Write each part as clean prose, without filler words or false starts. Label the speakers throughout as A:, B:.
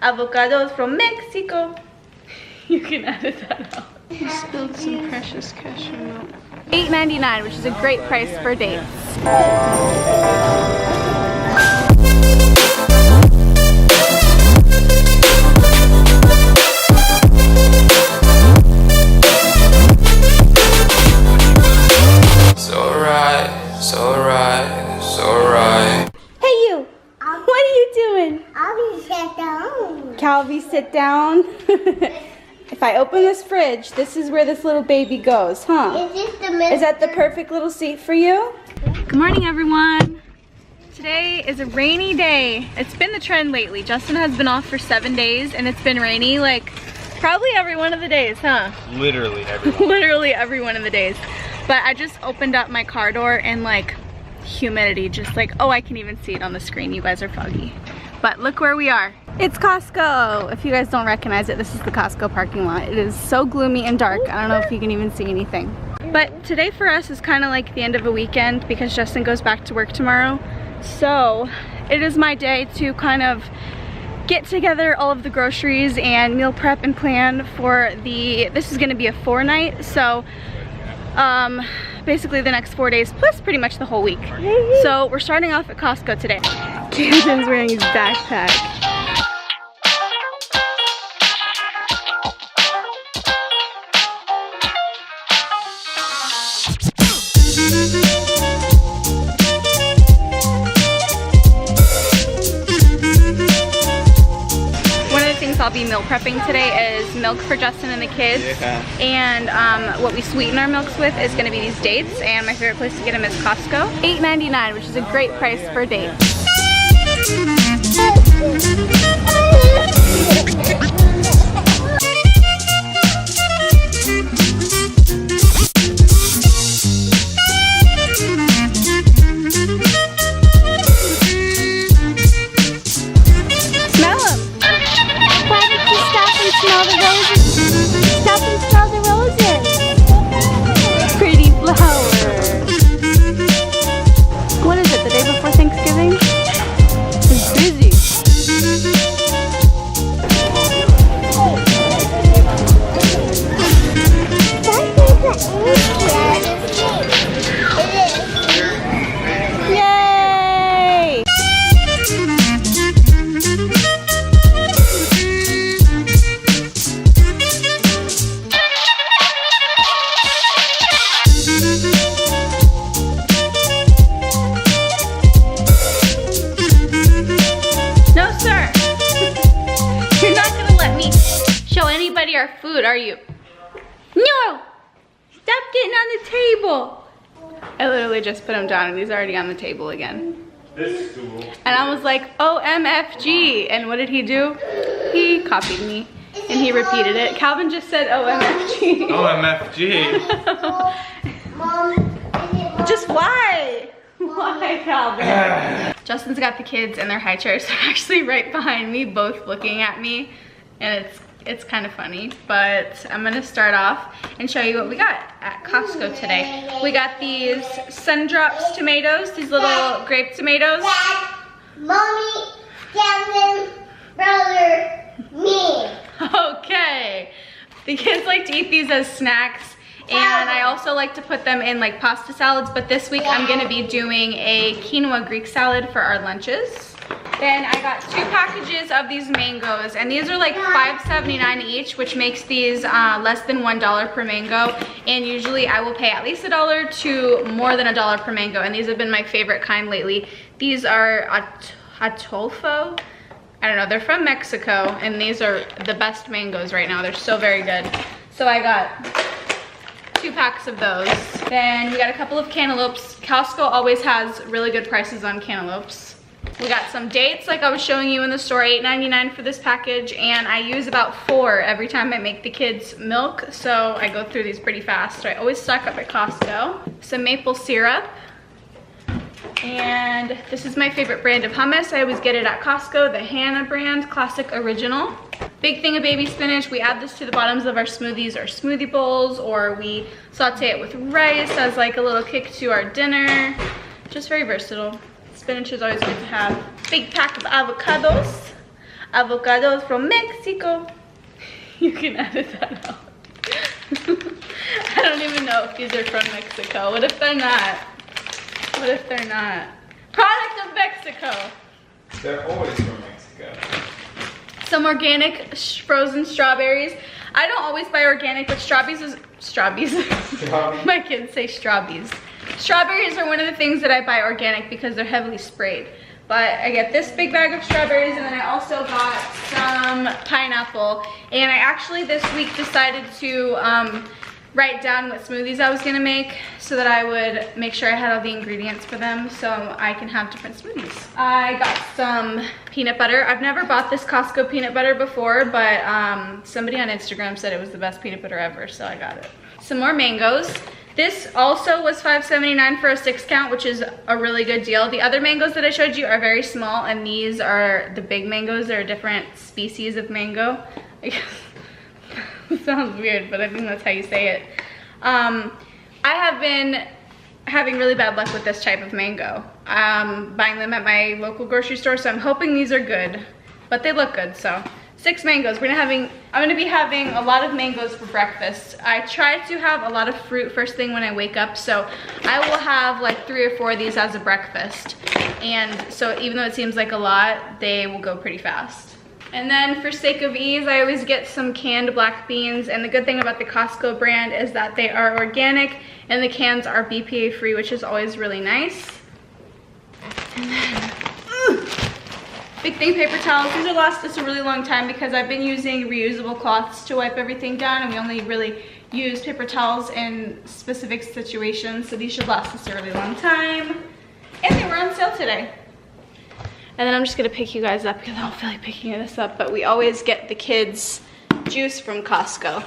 A: avocados from Mexico. You can edit that out.
B: He spilled some precious cashew milk.
A: $8.99, which is a great price for dates. Hey you! What are you doing?
C: I'll be sit down.
A: Calvi, sit down. If I open this fridge, this is where this little baby goes, huh? Is that the perfect little seat for you? Good morning, everyone. Today is a rainy day. It's been the trend lately. Justin has been off for 7 days and it's been rainy like probably every one of the days, huh?
D: Literally every one.
A: Literally every one of the days. But I just opened up my car door and like humidity, just like, oh, I can even see it on the screen. You guys are foggy. But look where we are. It's Costco. If you guys don't recognize it, this is the Costco parking lot. It is so gloomy and dark. I don't know if you can even see anything. But today for us is kind of like the end of a weekend because Justin goes back to work tomorrow. So it is my day to kind of get together all of the groceries and meal prep and plan for this is gonna be a 4-night. So basically the next 4 days plus pretty much the whole week. So we're starting off at Costco today. Camden's wearing his backpack. I'll be meal prepping today is milk for Justin and the kids. Yeah. And what we sweeten our milks with is going to be these dates, and my favorite place to get them is Costco. $8.99, which is a great price for dates.
C: Smell the roses. Stop and smell the roses.
A: Pretty flower. What is it, the day before Thanksgiving? It's busy. Yay! Our food, are you? No! Stop getting on the table! I literally just put him down and he's already on the table again.
D: This stool.
A: And I was like, OMFG! And what did he do? He copied me and he repeated it. Calvin just said OMFG.
D: OMFG.
C: Mom,
A: just why? Why, Calvin? Justin's got the kids in their high chairs. They're actually right behind me, both looking at me. And it's kind of funny, but I'm gonna start off and show you what we got at Costco today. We got these Sundrops tomatoes, these little grape tomatoes.
C: Dad, Mommy, Calvin, brother, me.
A: Okay. The kids like to eat these as snacks, and I also like to put them in like pasta salads, but this week I'm gonna be doing a quinoa Greek salad for our lunches. Then I got 2 packages of these mangoes, and these are like $5.79 each, which makes these less than $1 per mango. And usually I will pay at least $1 to more than $1 per mango, and these have been my favorite kind lately. These are atolfo. I don't know, they're from Mexico, and these are the best mangoes right now. They're so very good. So I got 2 packs of those. Then we got a couple of cantaloupes. Costco always has really good prices on cantaloupes. We got some dates like I was showing you in the store, $8.99 for this package, and I use about 4 every time I make the kids milk, so I go through these pretty fast. So I always stock up at Costco. Some maple syrup, and this is my favorite brand of hummus. I always get it at Costco, the Hannah brand, Classic Original. Big thing of baby spinach. We add this to the bottoms of our smoothies or smoothie bowls, or we saute it with rice as like a little kick to our dinner. Just very versatile. Spinach is always good to have. Big pack of avocados. avocados from Mexico. You can edit that out. I don't even know if these are from Mexico. What if they're not? What if they're not? Product of Mexico.
D: They're always from Mexico.
A: Some organic frozen strawberries. I don't always buy organic, but strawberries. My kids say strawberries. Strawberries are one of the things that I buy organic because they're heavily sprayed. But I get this big bag of strawberries, and then I also got some pineapple. And I actually this week decided to write down what smoothies I was gonna make so that I would make sure I had all the ingredients for them so I can have different smoothies. I got some peanut butter. I've never bought this Costco peanut butter before, but somebody on Instagram said it was the best peanut butter ever, so I got it. Some more mangoes. This also was $5.79 for a 6-count, which is a really good deal. The other mangoes that I showed you are very small, and these are the big mangoes. They're a different species of mango. I guess it sounds weird, but I think that's how you say it. I have been having really bad luck with this type of mango. Buying them at my local grocery store, so I'm hoping these are good, but they look good, so. 6 mangoes. I'm gonna be having a lot of mangoes for breakfast. I try to have a lot of fruit first thing when I wake up, so I will have like 3 or 4 of these as a breakfast. And so even though it seems like a lot, they will go pretty fast. And then for sake of ease, I always get some canned black beans. And the good thing about the Costco brand is that they are organic and the cans are BPA free, which is always really nice. And then, big thing, paper towels. These will last us a really long time because I've been using reusable cloths to wipe everything down, and we only really use paper towels in specific situations, so these should last us a really long time. And they were on sale today. And then I'm just gonna pick you guys up because I don't feel like picking this up, but we always get the kids' juice from Costco.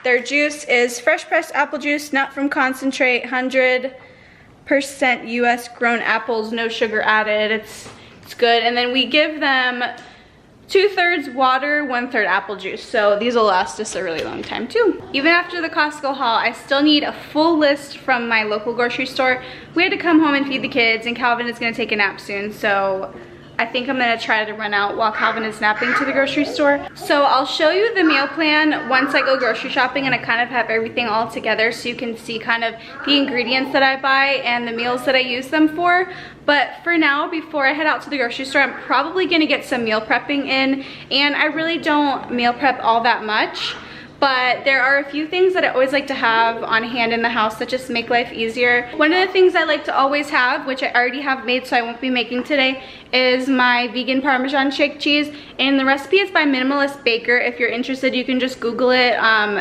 A: Their juice is fresh pressed apple juice, not from concentrate, 100% US grown apples, no sugar added. It's good. And then we give them 2/3 water, 1/3 apple juice. So these will last us a really long time too. Even after the Costco haul, I still need a full list from my local grocery store. We had to come home and feed the kids, and Calvin is gonna take a nap soon, so I think I'm gonna try to run out while Calvin is napping to the grocery store. So I'll show you the meal plan once I go grocery shopping and I kind of have everything all together so you can see kind of the ingredients that I buy and the meals that I use them for. But for now, before I head out to the grocery store, I'm probably gonna get some meal prepping in, and I really don't meal prep all that much. But there are a few things that I always like to have on hand in the house that just make life easier. One of the things I like to always have, which I already have made so I won't be making today, is my vegan Parmesan shake cheese. And the recipe is by Minimalist Baker. If you're interested, you can just Google it,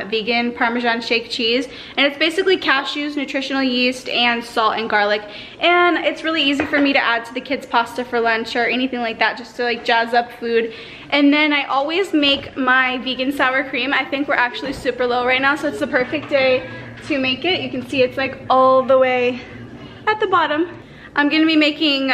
A: vegan Parmesan shake cheese. And it's basically cashews, nutritional yeast, and salt and garlic. And it's really easy for me to add to the kids' pasta for lunch or anything like that, just to like jazz up food. And then I always make my vegan sour cream. I think we're actually super low right now, so it's the perfect day to make it. You can see it's like all the way at the bottom. I'm gonna be making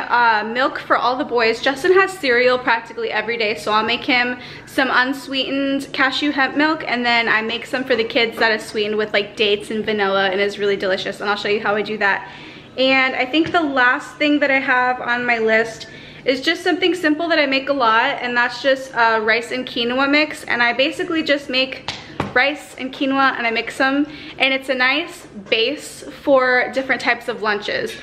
A: milk for all the boys. Justin has cereal practically every day, so I'll make him some unsweetened cashew hemp milk, and then I make some for the kids that is sweetened with like dates and vanilla, and is really delicious, and I'll show you how I do that. And I think the last thing that I have on my list is just something simple that I make a lot, and that's just rice and quinoa mix. And I basically just make rice and quinoa and I mix them, and it's a nice base for different types of lunches.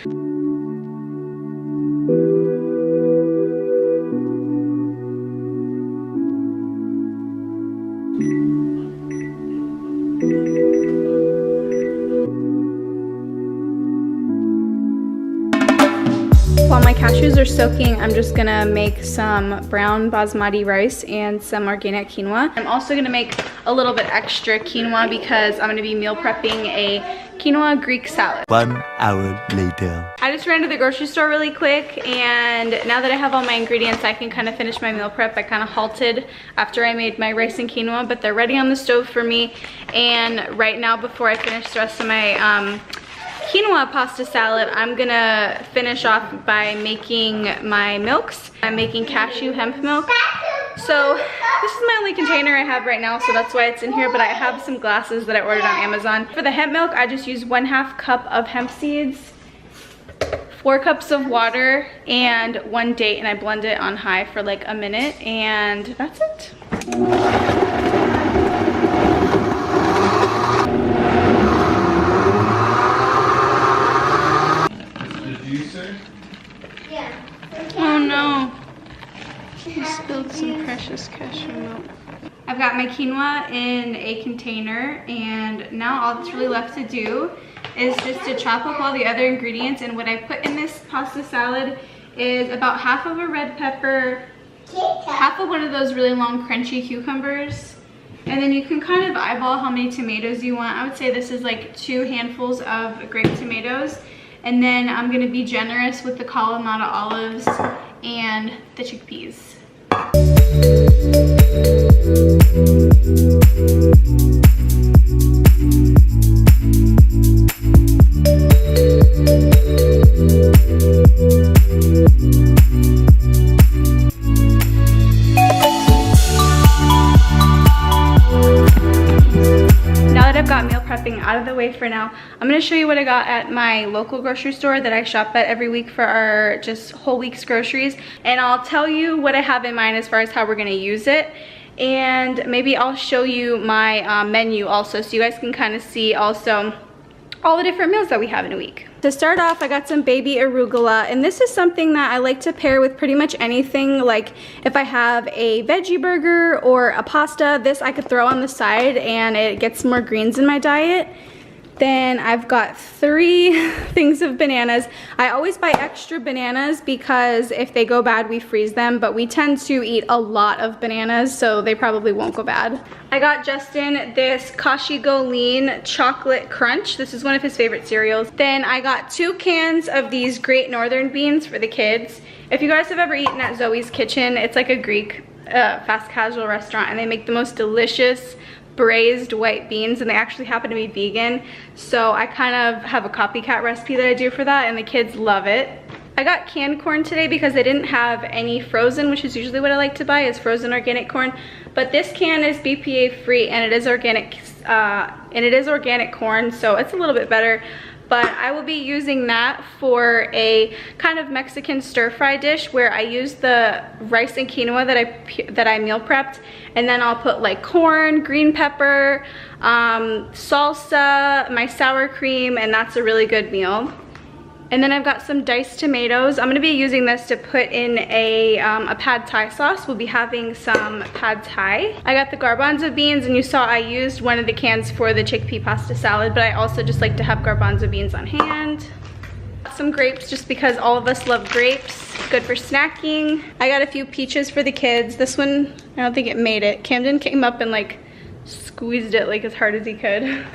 A: While my cashews are soaking, I'm just gonna make some brown basmati rice and some organic quinoa. I'm also gonna make a little bit extra quinoa because I'm gonna be meal prepping a quinoa Greek salad.
E: 1 hour later.
A: I just ran to the grocery store really quick, and now that I have all my ingredients, I can kind of finish my meal prep. I kind of halted after I made my rice and quinoa, but they're ready on the stove for me. And right now, before I finish the rest of my quinoa pasta salad, I'm gonna finish off by making my milks. I'm making cashew hemp milk. So this is my only container I have right now, so that's why it's in here, but I have some glasses that I ordered on Amazon. For the hemp milk, I just use 1/2 cup of hemp seeds, 4 cups of water and 1 date, and I blend it on high for like a minute, and that's it.
C: Yeah.
B: Oh no. You spilled some precious cashew milk.
A: I've got my quinoa in a container, and now all that's really left to do is just to chop up all the other ingredients. And what I put in this pasta salad is about half of a red pepper, half of one of those really long crunchy cucumbers, and then you can kind of eyeball how many tomatoes you want. I would say this is like 2 handfuls of grape tomatoes. And then I'm gonna be generous with the Kalamata olives and the chickpeas. Out of the way for now, I'm going to show you what I got at my local grocery store that I shop at every week for our just whole week's groceries, and I'll tell you what I have in mind as far as how we're going to use it, and maybe I'll show you my menu also, so you guys can kind of see also all the different meals that we have in a week. To start off, I got some baby arugula, and this is something that I like to pair with pretty much anything. Like if I have a veggie burger or a pasta, this I could throw on the side and it gets more greens in my diet. Then I've got 3 things of bananas. I always buy extra bananas because if they go bad, we freeze them, but we tend to eat a lot of bananas, so they probably won't go bad. I got Justin this Kashigo Lean Chocolate Crunch. This is one of his favorite cereals. Then I got 2 cans of these Great Northern beans for the kids. If you guys have ever eaten at Zoe's Kitchen, it's like a Greek fast casual restaurant, and they make the most delicious braised white beans, and they actually happen to be vegan, so I kind of have a copycat recipe that I do for that, and the kids love it. I got canned corn today because they didn't have any frozen, which is usually what I like to buy, is frozen organic corn, but this can is BPA free, and it is organic corn, so it's a little bit better. But I will be using that for a kind of Mexican stir-fry dish where I use the rice and quinoa that I meal prepped, and then I'll put like corn, green pepper, salsa, my sour cream, and that's a really good meal. And then I've got some diced tomatoes. I'm gonna be using this to put in a pad thai sauce. We'll be having some pad thai. I got the garbanzo beans, and you saw I used one of the cans for the chickpea pasta salad, but I also just like to have garbanzo beans on hand. Some grapes just because all of us love grapes. Good for snacking. I got a few peaches for the kids. This one, I don't think it made it. Camden came up and like squeezed it like as hard as he could.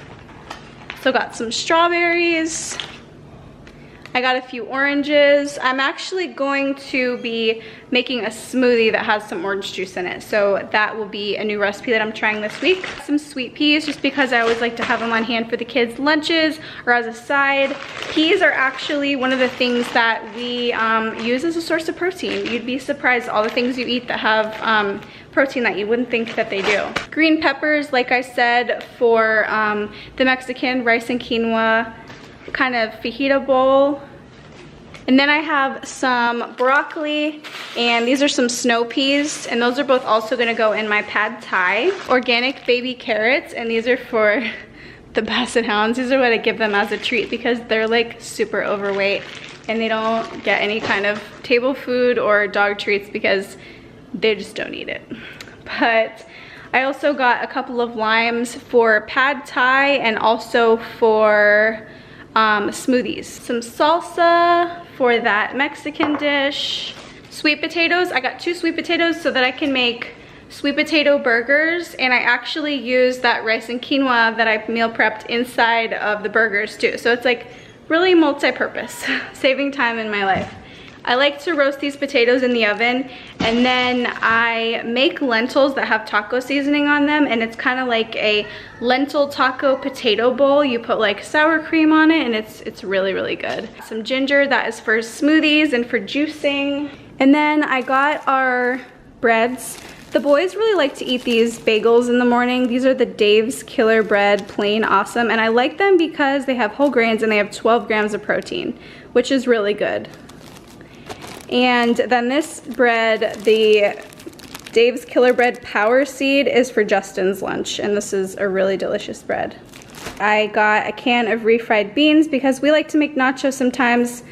A: So got some strawberries. I got a few oranges. I'm actually going to be making a smoothie that has some orange juice in it. So that will be a new recipe that I'm trying this week. Some sweet peas, just because I always like to have them on hand for the kids' lunches or as a side. Peas are actually one of the things that we use as a source of protein. You'd be surprised all the things you eat that have protein that you wouldn't think that they do. Green peppers, like I said, for the Mexican rice and quinoa kind of fajita bowl. And then I have some broccoli, and these are some snow peas, and those are both also gonna go in my pad thai. Organic baby carrots, and these are for the basset hounds. These are what I give them as a treat because they're like super overweight and they don't get any kind of table food or dog treats because they just don't eat it. But I also got a couple of limes for pad thai and also for smoothies. Some salsa for that Mexican dish. Sweet potatoes, I got 2 sweet potatoes so that I can make sweet potato burgers, and I actually use that rice and quinoa that I meal prepped inside of the burgers too. So it's like really multi-purpose, saving time in my life. I like to roast these potatoes in the oven, and then I make lentils that have taco seasoning on them, and it's kind of like a lentil taco potato bowl. You put like sour cream on it, and it's really, really good. Some ginger, that is for smoothies and for juicing. And then I got our breads The boys really like to eat these bagels in the morning. These are the Dave's Killer Bread Plain Awesome, and I like them because they have whole grains and they have 12 grams of protein, which is really good. And then this bread, the Dave's Killer Bread Power Seed, is for Justin's lunch, and this is a really delicious bread. I got a can of refried beans because we like to make nachos sometimes.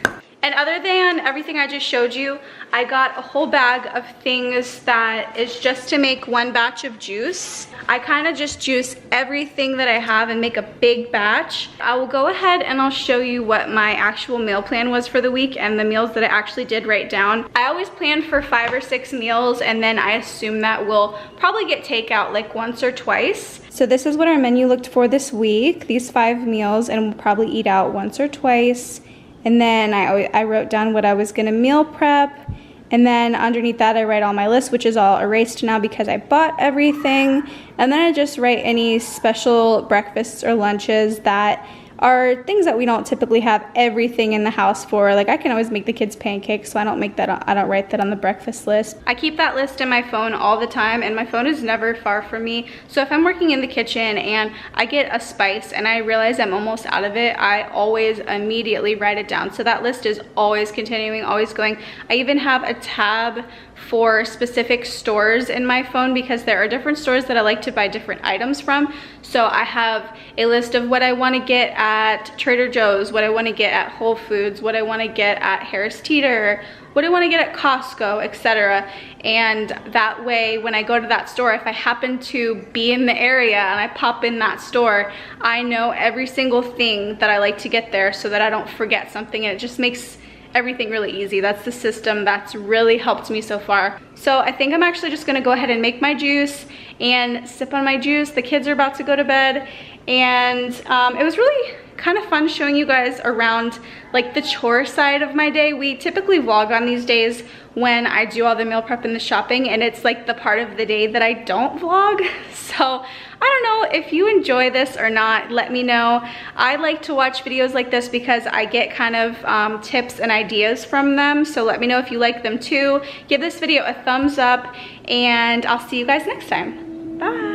A: And other than everything I just showed you, I got a whole bag of things that is just to make one batch of juice. I kind of just juice everything that I have and make a big batch. I will go ahead and I'll show you what my actual meal plan was for the week and the meals that I actually did write down. I always plan for 5 or 6 meals, and then I assume that we'll probably get takeout like once or twice. So this is what our menu looked for this week, these 5 meals, and we'll probably eat out once or twice. And then I wrote down what I was gonna meal prep, and then underneath that I write all my lists, which is all erased now because I bought everything. And then I just write any special breakfasts or lunches that are things that we don't typically have everything in the house for. Like I can always make the kids pancakes, so I don't write that on the breakfast list. I keep that list in my phone all the time, and my phone is never far from me. So if I'm working in the kitchen and I get a spice and I realize I'm almost out of it, I always immediately write it down. So that list is always continuing, always going. I even have a tab for specific stores in my phone because there are different stores that I like to buy different items from. So I have a list of what I want to get at Trader Joe's, what I want to get at Whole Foods, what I want to get at Harris Teeter, what I want to get at Costco, etc. And that way, when I go to that store, if I happen to be in the area and I pop in that store, I know every single thing that I like to get there so that I don't forget something, and it just makes everything really easy. That's the system that's really helped me so far. So I think I'm actually just gonna go ahead and make my juice and sip on my juice. The kids are about to go to bed, and it was really kind of fun showing you guys around like the chore side of my day. We typically vlog on these days when I do all the meal prep and the shopping, and it's like the part of the day that I don't vlog. So I don't know if you enjoy this or not, let me know. I like to watch videos like this because I get kind of tips and ideas from them. So let me know if you like them too. Give this video a thumbs up, and I'll see you guys next time. Bye.